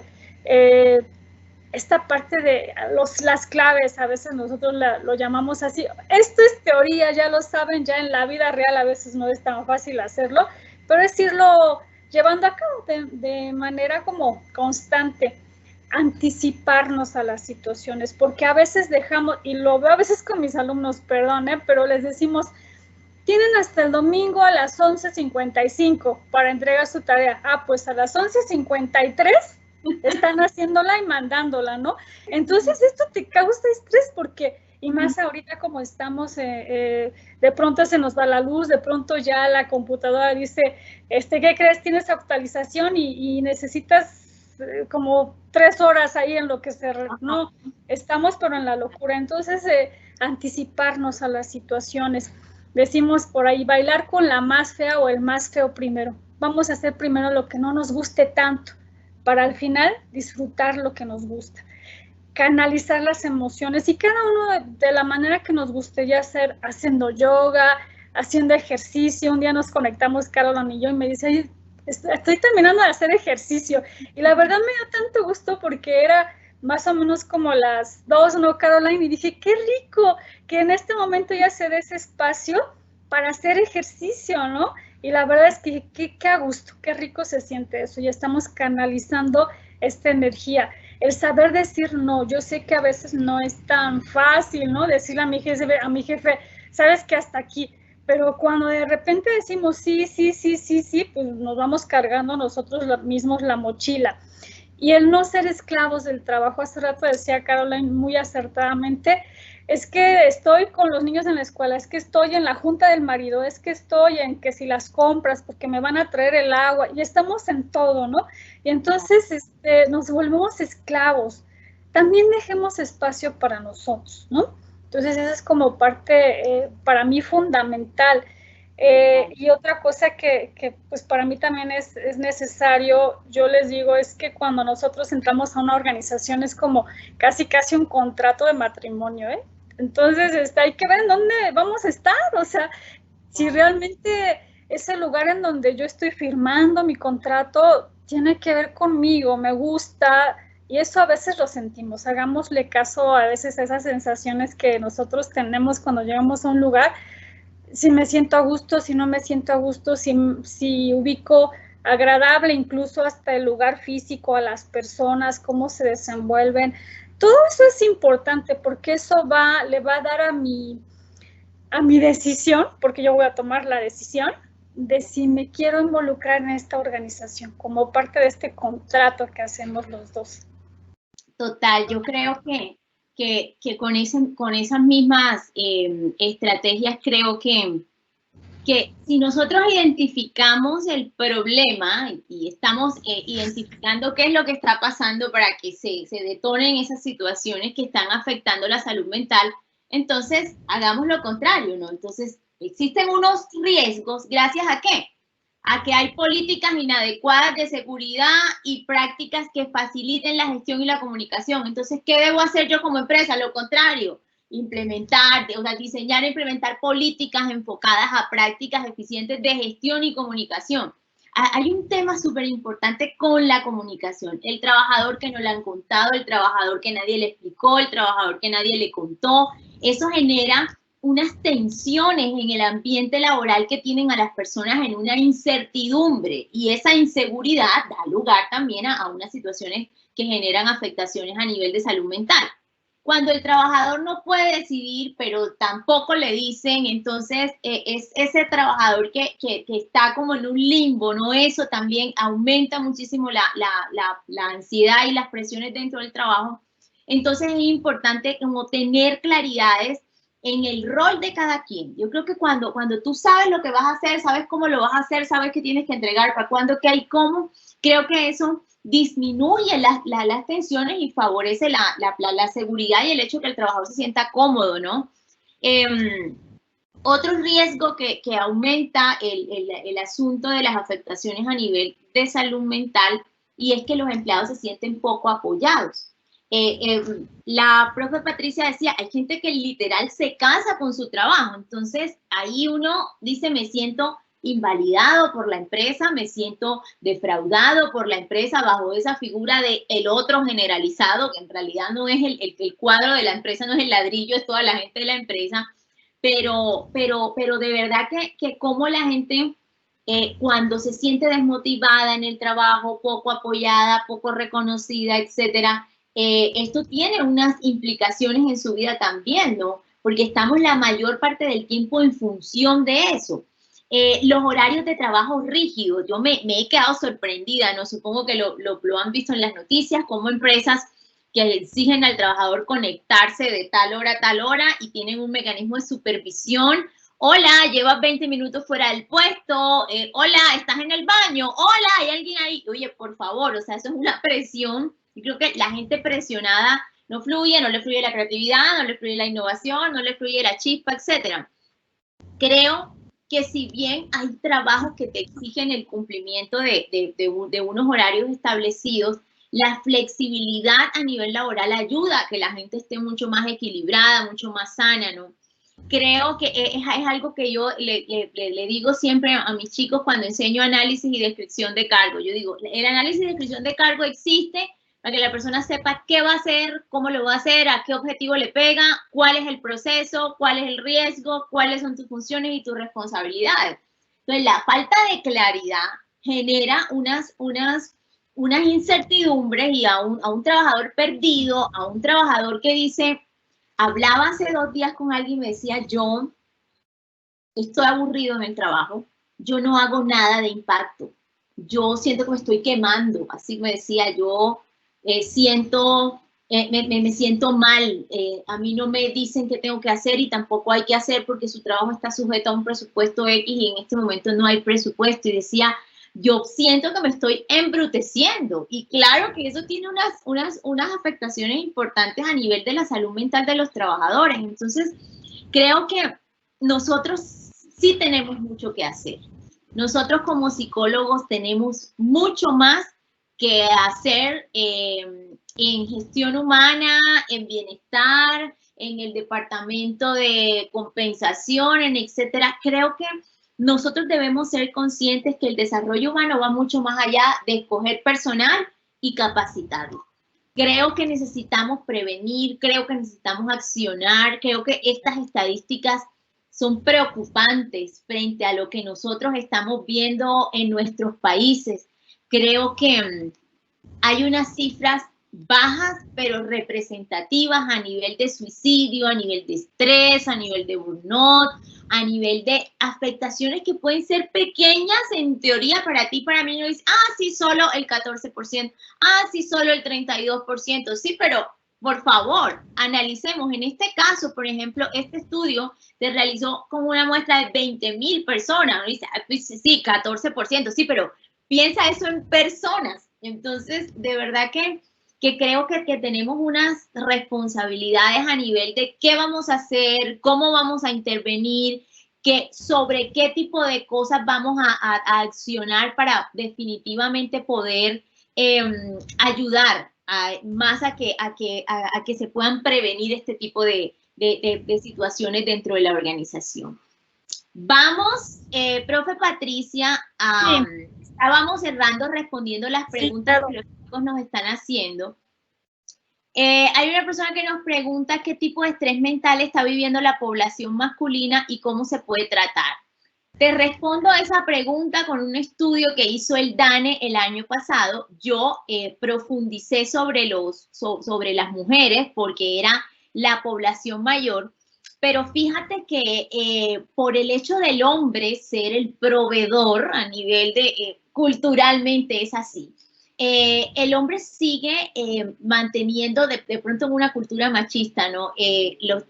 S3: Esta parte de las claves, a veces nosotros lo llamamos así. Esto es teoría, ya lo saben, ya en la vida real a veces no es tan fácil hacerlo, pero es irlo llevando a cabo de manera como constante, anticiparnos a las situaciones, porque a veces dejamos, y lo veo a veces con mis alumnos, perdón, pero les decimos, tienen hasta el domingo a las 11:55 para entregar su tarea. Ah, pues a las 11:53 están haciéndola y mandándola, ¿no? Entonces esto te causa estrés porque, y más ahorita como estamos, de pronto se nos va la luz, de pronto ya la computadora dice, ¿qué crees? Tienes actualización y necesitas como 3 horas ahí en lo que no, estamos pero en la locura. Entonces, anticiparnos a las situaciones. Decimos por ahí, bailar con la más fea o el más feo primero. Vamos a hacer primero lo que no nos guste tanto, para al final disfrutar lo que nos gusta. Canalizar las emociones y cada uno de la manera que nos gustaría hacer, haciendo yoga, haciendo ejercicio. Un día nos conectamos, Caroline y yo, y me dice, ay, estoy terminando de hacer ejercicio. Y la verdad me dio tanto gusto porque era más o menos como las 2, ¿no, Caroline? Y dije, qué rico que en este momento ya se dé ese espacio para hacer ejercicio, ¿no? Y la verdad es que qué a gusto, qué rico se siente eso. Ya estamos canalizando esta energía. El saber decir no, yo sé que a veces no es tan fácil, ¿no? Decirle a mi jefe, sabes que hasta aquí. Pero cuando de repente decimos sí, pues nos vamos cargando nosotros mismos la mochila. Y el no ser esclavos del trabajo, hace rato decía Caroline muy acertadamente, es que estoy con los niños en la escuela, es que estoy en la junta del marido, es que estoy en que si las compras, porque me van a traer el agua, y estamos en todo, ¿no? Y entonces nos volvemos esclavos. También dejemos espacio para nosotros, ¿no? Entonces esa es como parte para mí fundamental. Y otra cosa que pues para mí también es necesario, yo les digo, es que cuando nosotros entramos a una organización es como casi un contrato de matrimonio, ¿eh? Entonces hay que ver en dónde vamos a estar, o sea, si realmente ese lugar en donde yo estoy firmando mi contrato tiene que ver conmigo, me gusta, y eso a veces lo sentimos. Hagámosle caso a veces a esas sensaciones que nosotros tenemos cuando llegamos a un lugar, si me siento a gusto, si no me siento a gusto, si ubico agradable incluso hasta el lugar físico, a las personas, cómo se desenvuelven. Todo eso es importante porque eso le va a dar a mi decisión, porque yo voy a tomar la decisión de si me quiero involucrar en esta organización como parte de este contrato que hacemos los dos.
S2: Total, yo creo que con esas mismas estrategias creo que si nosotros identificamos el problema y estamos identificando qué es lo que está pasando para que se detonen esas situaciones que están afectando la salud mental, entonces hagamos lo contrario, ¿no? Entonces existen unos riesgos, ¿gracias a qué? A que hay políticas inadecuadas de seguridad y prácticas que faciliten la gestión y la comunicación. Entonces, ¿qué debo hacer yo como empresa? Lo contrario, diseñar e implementar políticas enfocadas a prácticas eficientes de gestión y comunicación. Hay un tema súper importante con la comunicación. El trabajador que no le han contado, el trabajador que nadie le explicó, el trabajador que nadie le contó. Eso genera unas tensiones en el ambiente laboral que tienen a las personas en una incertidumbre, y esa inseguridad da lugar también a unas situaciones que generan afectaciones a nivel de salud mental. Cuando el trabajador no puede decidir, pero tampoco le dicen, entonces es ese trabajador que está como en un limbo, ¿no? Eso también aumenta muchísimo la ansiedad y las presiones dentro del trabajo. Entonces es importante como tener claridades en el rol de cada quien. Yo creo que cuando tú sabes lo que vas a hacer, sabes cómo lo vas a hacer, sabes qué tienes que entregar, para cuándo, qué hay, cómo, creo que eso disminuye las tensiones y favorece la seguridad y el hecho de que el trabajador se sienta cómodo, ¿no? Otro riesgo que aumenta el asunto de las afectaciones a nivel de salud mental, y es que los empleados se sienten poco apoyados. La profe Patricia decía, hay gente que literal se casa con su trabajo, entonces ahí uno dice, me siento invalidado por la empresa, me siento defraudado por la empresa bajo esa figura de el otro generalizado, que en realidad no es el cuadro de la empresa, no es el ladrillo, es toda la gente de la empresa, pero de verdad que como la gente cuando se siente desmotivada en el trabajo, poco apoyada, poco reconocida, etcétera, esto tiene unas implicaciones en su vida también, ¿no? Porque estamos la mayor parte del tiempo en función de eso. Los horarios de trabajo rígidos, yo me he quedado sorprendida, ¿no? Supongo que lo han visto en las noticias, como empresas que exigen al trabajador conectarse de tal hora a tal hora y tienen un mecanismo de supervisión. Hola, llevas 20 minutos fuera del puesto. Hola, estás en el baño. Hola, hay alguien ahí. Oye, por favor, o sea, eso es una presión. Y creo que la gente presionada no fluye, no le fluye la creatividad, no le fluye la innovación, no le fluye la chispa, etc. Creo que si bien hay trabajos que te exigen el cumplimiento de unos horarios establecidos, la flexibilidad a nivel laboral ayuda a que la gente esté mucho más equilibrada, mucho más sana, ¿no? Creo que es algo que yo le digo siempre a mis chicos cuando enseño análisis y descripción de cargo. Yo digo, el análisis y descripción de cargo existe para que la persona sepa qué va a hacer, cómo lo va a hacer, a qué objetivo le pega, cuál es el proceso, cuál es el riesgo, cuáles son tus funciones y tus responsabilidades. Entonces, la falta de claridad genera unas incertidumbres, y a un trabajador perdido, a un trabajador que dice, hablaba hace 2 días con alguien y me decía, John, estoy aburrido en el trabajo, yo no hago nada de impacto. Yo siento que me estoy quemando, así me decía, yo me siento mal, a mí no me dicen qué tengo que hacer y tampoco hay que hacer porque su trabajo está sujeto a un presupuesto X y en este momento no hay presupuesto. Y decía, yo siento que me estoy embruteciendo. Y claro que eso tiene unas afectaciones importantes a nivel de la salud mental de los trabajadores. Entonces, creo que nosotros sí tenemos mucho que hacer. Nosotros como psicólogos tenemos mucho más que hacer en gestión humana, en bienestar, en el departamento de compensación, en etcétera. Creo que nosotros debemos ser conscientes que el desarrollo humano va mucho más allá de escoger personal y capacitarlo. Creo que necesitamos prevenir, creo que necesitamos accionar, creo que estas estadísticas son preocupantes frente a lo que nosotros estamos viendo en nuestros países. Creo que hay unas cifras bajas, pero representativas a nivel de suicidio, a nivel de estrés, a nivel de burnout, a nivel de afectaciones que pueden ser pequeñas en teoría para ti, para mí, no dices, sí, solo el 14%, sí, solo el 32%, sí, pero por favor, analicemos. En este caso, por ejemplo, este estudio se realizó con una muestra de 20,000 personas. Dice, pues sí, 14%, sí, pero piensa eso en personas. Entonces, de verdad que creo que tenemos unas responsabilidades a nivel de qué vamos a hacer, cómo vamos a intervenir, sobre qué tipo de cosas vamos a accionar para definitivamente poder ayudar más a que se puedan prevenir este tipo de situaciones dentro de la organización. Vamos, profe Patricia, estábamos cerrando respondiendo las preguntas que los chicos nos están haciendo. Hay una persona que nos pregunta qué tipo de estrés mental está viviendo la población masculina y cómo se puede tratar. Te respondo a esa pregunta con un estudio que hizo el DANE el año pasado. Yo profundicé sobre las mujeres porque era la población mayor, pero fíjate que por el hecho del hombre ser el proveedor a nivel de culturalmente es así. El hombre sigue manteniendo de pronto en una cultura machista, ¿no? Los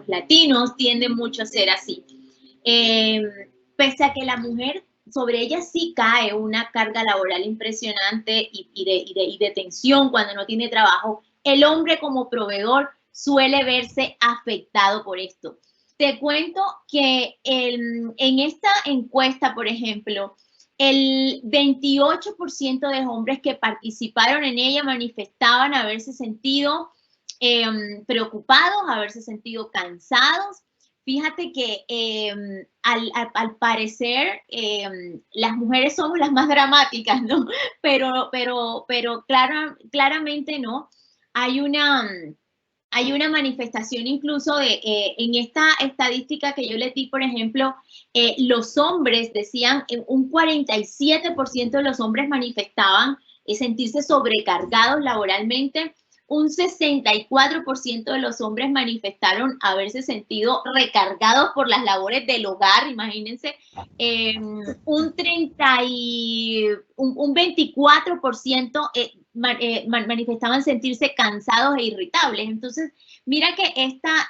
S2: latinos tienden mucho a ser así. Pese a que la mujer, sobre ella sí cae una carga laboral impresionante y de tensión cuando no tiene trabajo, el hombre como proveedor suele verse afectado por esto. Te cuento que en esta encuesta, por ejemplo, el 28% de hombres que participaron en ella manifestaban haberse sentido preocupados, haberse sentido cansados. Fíjate que al parecer las mujeres somos las más dramáticas, ¿no? Pero claramente no. Hay una manifestación incluso en esta estadística que yo les di, por ejemplo, los hombres decían, un 47% de los hombres manifestaban sentirse sobrecargados laboralmente, un 64% de los hombres manifestaron haberse sentido recargados por las labores del hogar, imagínense, un 24% manifestaban sentirse cansados e irritables. Entonces, mira que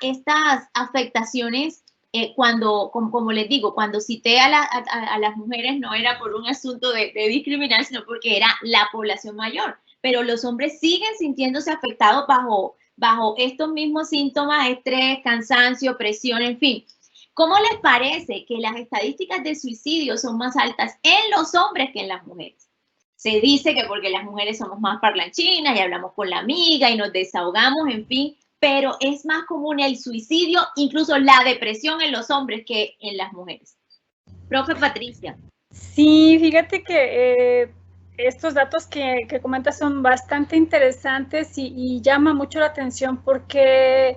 S2: estas afectaciones, como les digo, cuando cité a las mujeres no era por un asunto de discriminar, sino porque era la población mayor. Pero los hombres siguen sintiéndose afectados bajo estos mismos síntomas, estrés, cansancio, presión, en fin. ¿Cómo les parece que las estadísticas de suicidio son más altas en los hombres que en las mujeres? Se dice que porque las mujeres somos más parlanchinas y hablamos con la amiga y nos desahogamos, en fin, pero es más común el suicidio, incluso la depresión en los hombres que en las mujeres. Profe Patricia.
S3: Sí, fíjate que estos datos que comentas son bastante interesantes y llama mucho la atención porque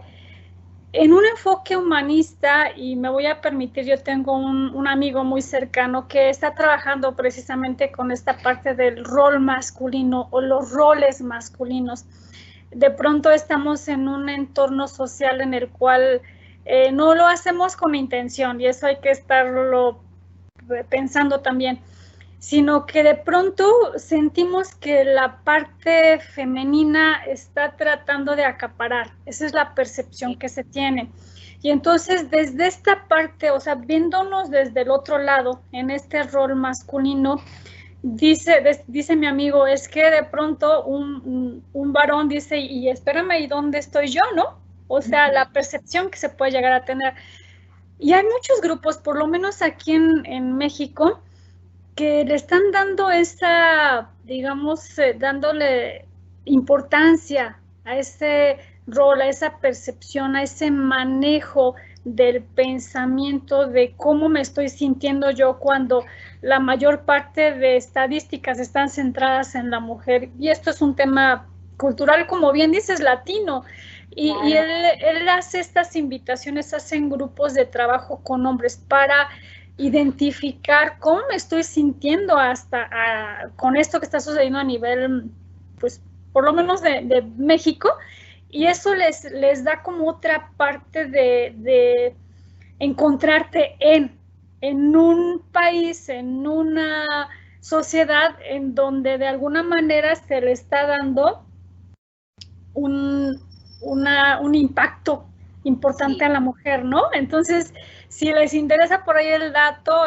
S3: en un enfoque humanista, y me voy a permitir, yo tengo un amigo muy cercano que está trabajando precisamente con esta parte del rol masculino o los roles masculinos. De pronto estamos en un entorno social en el cual no lo hacemos con intención, y eso hay que estarlo pensando también, sino que de pronto sentimos que la parte femenina está tratando de acaparar. Esa es la percepción que se tiene. Y entonces, desde esta parte, o sea, viéndonos desde el otro lado, en este rol masculino, dice mi amigo, es que de pronto un varón dice, y espérame, ¿y dónde estoy yo, no? O sea, la percepción que se puede llegar a tener. Y hay muchos grupos, por lo menos aquí en México, que le están dando esa, digamos, dándole importancia a ese rol, a esa percepción, a ese manejo del pensamiento, de cómo me estoy sintiendo yo cuando la mayor parte de estadísticas están centradas en la mujer. Y esto es un tema cultural, como bien dices, latino. Y, claro. Y él hace estas invitaciones, hacen grupos de trabajo con hombres para identificar cómo me estoy sintiendo con esto que está sucediendo a nivel, pues, por lo menos de México, y eso les da como otra parte de encontrarte en un país, en una sociedad en donde de alguna manera se le está dando un impacto importante a la mujer, ¿no? Entonces, si les interesa por ahí el dato,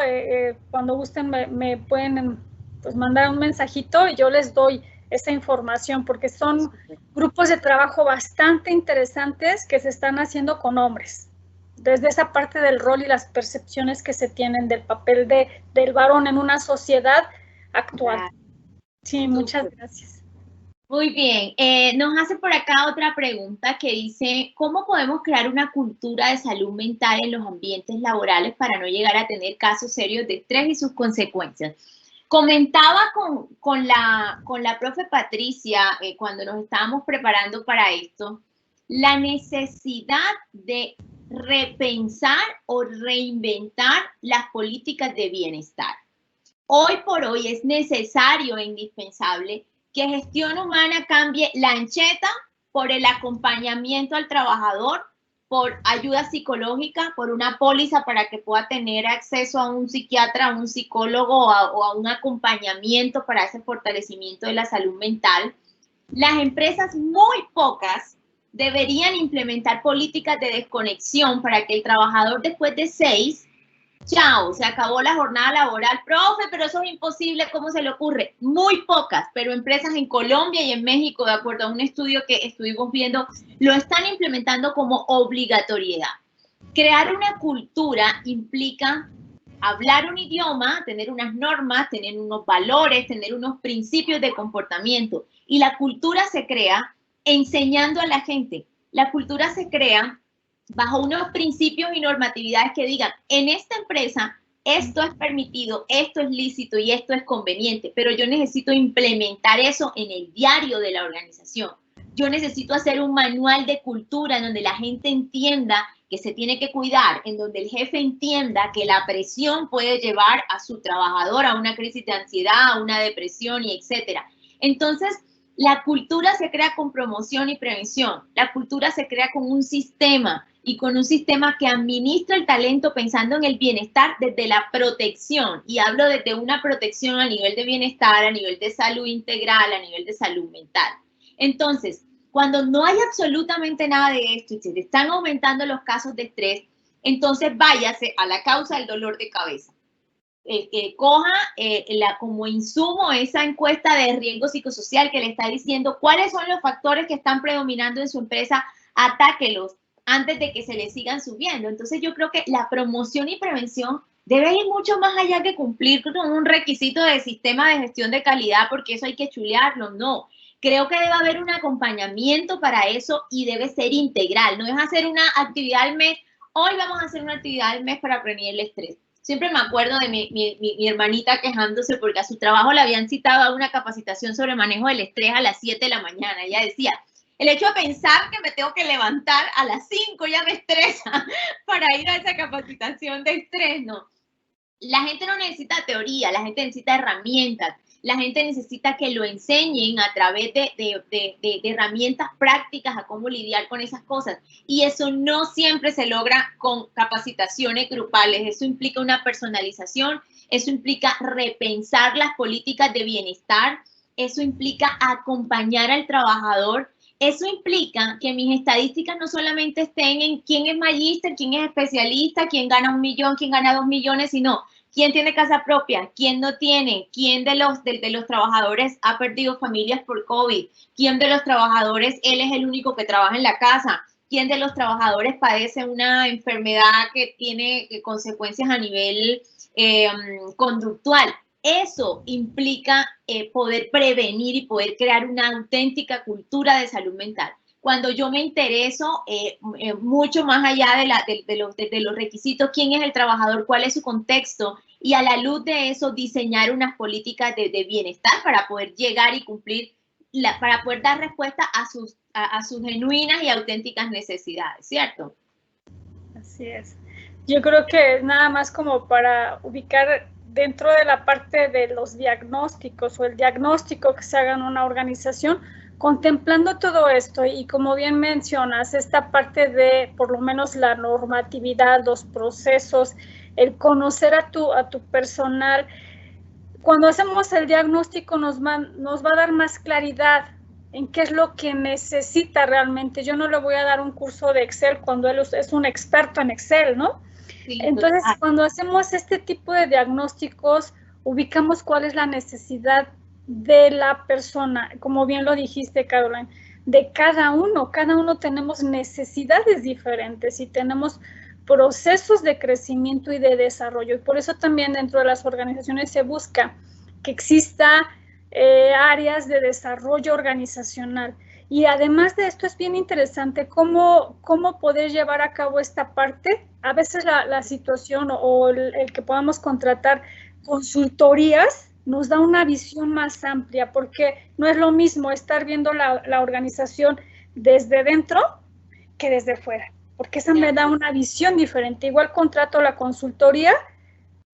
S3: cuando gusten me pueden pues, mandar un mensajito y yo les doy esa información, porque son grupos de trabajo bastante interesantes que se están haciendo con hombres, desde esa parte del rol y las percepciones que se tienen del papel del varón en una sociedad actual. Sí, muchas gracias.
S2: Muy bien, nos hace por acá otra pregunta que dice, ¿cómo podemos crear una cultura de salud mental en los ambientes laborales para no llegar a tener casos serios de estrés y sus consecuencias? Comentaba con la profe Patricia, cuando nos estábamos preparando para esto, la necesidad de repensar o reinventar las políticas de bienestar. Hoy por hoy es necesario e indispensable que gestión humana cambie la ancheta por el acompañamiento al trabajador, por ayuda psicológica, por una póliza para que pueda tener acceso a un psiquiatra, a un psicólogo o a un acompañamiento para ese fortalecimiento de la salud mental. Las empresas, muy pocas, deberían implementar políticas de desconexión para que el trabajador después de 6, chao, se acabó la jornada laboral. Profe, pero eso es imposible, ¿cómo se le ocurre? Muy pocas, pero empresas en Colombia y en México, de acuerdo a un estudio que estuvimos viendo, lo están implementando como obligatoriedad. Crear una cultura implica hablar un idioma, tener unas normas, tener unos valores, tener unos principios de comportamiento. Y la cultura se crea enseñando a la gente. La cultura se crea bajo unos principios y normatividades que digan, en esta empresa esto es permitido, esto es lícito y esto es conveniente, pero yo necesito implementar eso en el diario de la organización. Yo necesito hacer un manual de cultura en donde la gente entienda que se tiene que cuidar, en donde el jefe entienda que la presión puede llevar a su trabajador a una crisis de ansiedad, a una depresión y etcétera. Entonces, la cultura se crea con promoción y prevención. La cultura se crea con un sistema y con un sistema que administra el talento pensando en el bienestar desde la protección. Y hablo desde una protección a nivel de bienestar, a nivel de salud integral, a nivel de salud mental. Entonces, cuando no hay absolutamente nada de esto y se están aumentando los casos de estrés, entonces váyase a la causa del dolor de cabeza. Coja como insumo esa encuesta de riesgo psicosocial que le está diciendo cuáles son los factores que están predominando en su empresa, atáquelos antes de que se le sigan subiendo. Entonces yo creo que la promoción y prevención debe ir mucho más allá que cumplir con un requisito de sistema de gestión de calidad, porque eso hay que chulearlo, no. Creo que debe haber un acompañamiento para eso y debe ser integral, no es hacer una actividad al mes, hoy vamos a hacer una actividad al mes para prevenir el estrés. Siempre me acuerdo de mi hermanita quejándose porque a su trabajo le habían citado a una capacitación sobre manejo del estrés a las 7 de la mañana. Ella decía, el hecho de pensar que me tengo que levantar a las 5 ya me estresa para ir a esa capacitación de estrés, ¿no? la gente no necesita teoría, la gente necesita herramientas. La gente necesita que lo enseñen a través de herramientas prácticas a cómo lidiar con esas cosas. Y eso no siempre se logra con capacitaciones grupales. Eso implica una personalización, eso implica repensar las políticas de bienestar, eso implica acompañar al trabajador. Eso implica que mis estadísticas no solamente estén en quién es magíster, quién es especialista, quién gana 1 millón, quién gana 2 millones, sino quién tiene casa propia, quién no tiene, quién de los trabajadores ha perdido familias por COVID, quién de los trabajadores, él es el único que trabaja en la casa, quién de los trabajadores padece una enfermedad que tiene consecuencias a nivel conductual. Eso implica poder prevenir y poder crear una auténtica cultura de salud mental. Cuando yo me intereso mucho más allá de los requisitos, quién es el trabajador, cuál es su contexto, y a la luz de eso diseñar unas políticas de bienestar para poder llegar y cumplir, para poder dar respuesta a sus genuinas y auténticas necesidades, ¿cierto?
S3: Así es. Yo creo que nada más como para ubicar dentro de la parte de los diagnósticos o el diagnóstico que se haga en una organización, contemplando todo esto y como bien mencionas, esta parte de por lo menos la normatividad, los procesos, el conocer a tu personal, cuando hacemos el diagnóstico nos va a dar más claridad en qué es lo que necesita realmente. Yo no le voy a dar un curso de Excel cuando él es un experto en Excel, ¿no? Sí, entonces, cuando hacemos este tipo de diagnósticos, ubicamos cuál es la necesidad de la persona, como bien lo dijiste, Caroline, de cada uno tenemos necesidades diferentes y tenemos procesos de crecimiento y de desarrollo, y por eso también dentro de las organizaciones se busca que exista áreas de desarrollo organizacional. Y además de esto es bien interesante cómo poder llevar a cabo esta parte. A veces la situación o el que podamos contratar consultorías nos da una visión más amplia, porque no es lo mismo estar viendo la organización desde dentro que desde fuera, porque esa me da una visión diferente. Igual contrato la consultoría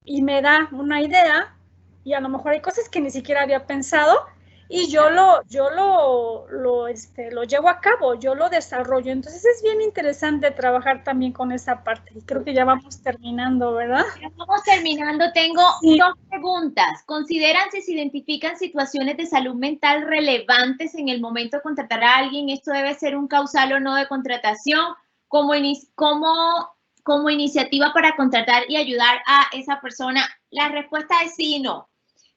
S3: y me da una idea y a lo mejor hay cosas que ni siquiera había pensado y yo lo llevo a cabo, yo lo desarrollo. Entonces es bien interesante trabajar también con esa parte. Y creo que ya vamos terminando, ¿verdad?
S2: Ya vamos terminando. Tengo dos preguntas. ¿Consideran si se identifican situaciones de salud mental relevantes en el momento de contratar a alguien? ¿Esto debe ser un causal o no de contratación? ¿Como iniciativa para contratar y ayudar a esa persona? La respuesta es sí y no.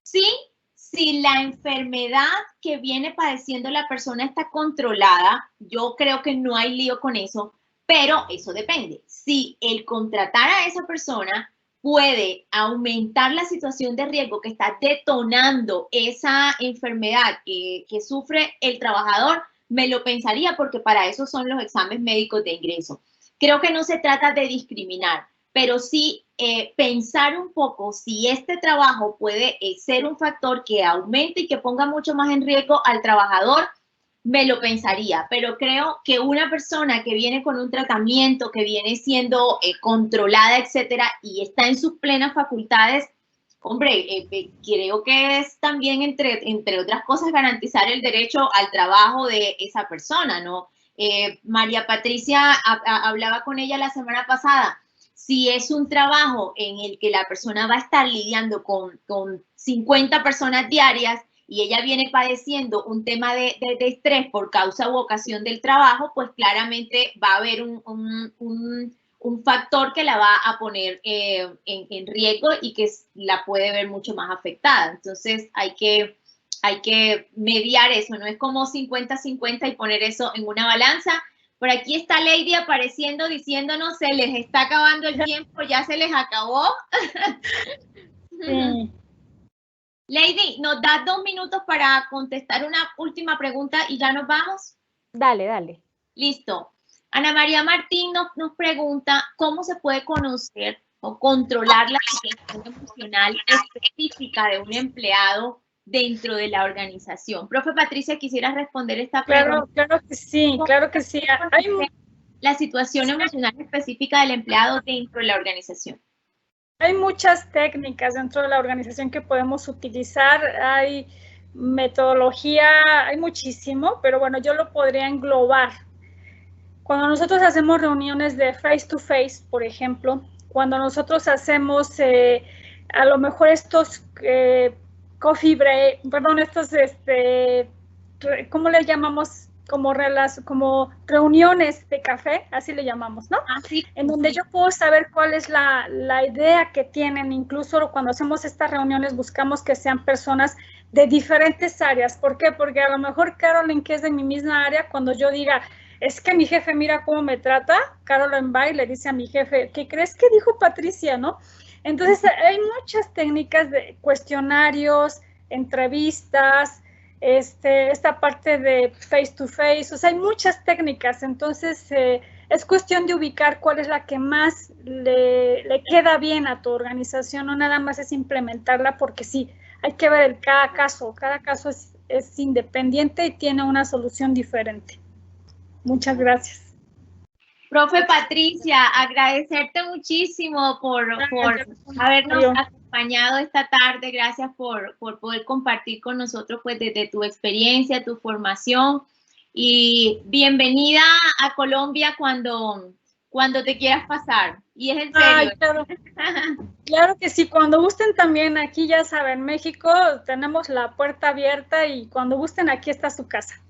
S2: Sí, si la enfermedad que viene padeciendo la persona está controlada, yo creo que no hay lío con eso, pero eso depende. Si el contratar a esa persona puede aumentar la situación de riesgo que está detonando esa enfermedad que sufre el trabajador, me lo pensaría, porque para eso son los exámenes médicos de ingreso. Creo que no se trata de discriminar, pero sí pensar un poco si este trabajo puede ser un factor que aumente y que ponga mucho más en riesgo al trabajador, me lo pensaría. Pero creo que una persona que viene con un tratamiento, que viene siendo controlada, etcétera, y está en sus plenas facultades, hombre, creo que es también, entre otras cosas, garantizar el derecho al trabajo de esa persona, ¿no? María Patricia hablaba con ella la semana pasada. Si es un trabajo en el que la persona va a estar lidiando con 50 personas diarias y ella viene padeciendo un tema de estrés por causa u ocasión del trabajo, pues claramente va a haber un factor que la va a poner en riesgo y que la puede ver mucho más afectada. Entonces hay que mediar eso, no es como 50-50 y poner eso en una balanza. Por aquí está Lady apareciendo, diciéndonos, se les está acabando el tiempo, ya se les acabó. Sí. Lady, ¿nos das 2 minutos para contestar una última pregunta y ya nos vamos?
S1: Dale, dale.
S2: Listo. Ana María Martín nos pregunta, ¿cómo se puede conocer o controlar la situación emocional específica de un empleado dentro de la organización? Profe Patricia, ¿quisieras responder esta pregunta?
S3: Claro que sí, claro que sí.
S2: La situación emocional específica del empleado dentro de la organización.
S3: Hay muchas técnicas dentro de la organización que podemos utilizar, hay metodología, hay muchísimo, pero bueno, yo lo podría englobar. Cuando nosotros hacemos reuniones de face to face, por ejemplo, cuando nosotros hacemos a lo mejor estos coffee break, perdón, estos, ¿cómo le llamamos? Como reuniones de café, así le llamamos, ¿no?
S2: Sí.
S3: En donde yo puedo saber cuál es la idea que tienen. Incluso cuando hacemos estas reuniones buscamos que sean personas de diferentes áreas. ¿Por qué? Porque a lo mejor Carolyn, que es de mi misma área, cuando yo diga, es que mi jefe mira cómo me trata, Carolyn va y le dice a mi jefe, ¿qué crees que dijo Patricia, no? Entonces hay muchas técnicas de cuestionarios, entrevistas, esta parte de face to face, o sea, hay muchas técnicas. Entonces es cuestión de ubicar cuál es la que más le queda bien a tu organización, no nada más es implementarla, porque sí, hay que ver cada caso es independiente y tiene una solución diferente. Muchas gracias.
S2: Profe Patricia, agradecerte muchísimo por habernos acompañado esta tarde. Gracias por poder compartir con nosotros pues desde tu experiencia, tu formación, y bienvenida a Colombia cuando te quieras pasar. Y es en serio.
S3: Ay, claro. Claro que sí, cuando gusten también, aquí ya saben, México, tenemos la puerta abierta y cuando gusten aquí está su casa.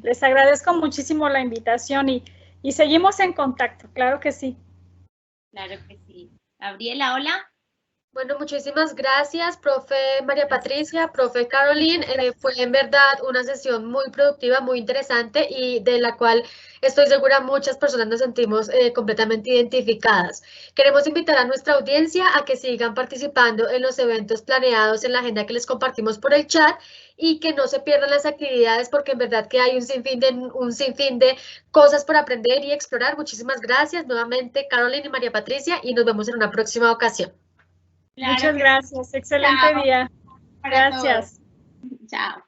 S3: Les agradezco muchísimo la invitación y seguimos en contacto, claro que sí.
S2: Claro que sí. Gabriela, hola.
S1: Bueno, muchísimas gracias, profe María Patricia, profe Carolyn. Fue en verdad una sesión muy productiva, muy interesante y de la cual estoy segura muchas personas nos sentimos completamente identificadas. Queremos invitar a nuestra audiencia a que sigan participando en los eventos planeados en la agenda que les compartimos por el chat y que no se pierdan las actividades, porque en verdad que hay un sinfín de cosas por aprender y explorar. Muchísimas gracias nuevamente, Carolyn y María Patricia, y nos vemos en una próxima ocasión.
S3: Claro. Muchas gracias. Excelente día. Gracias.
S2: Chao.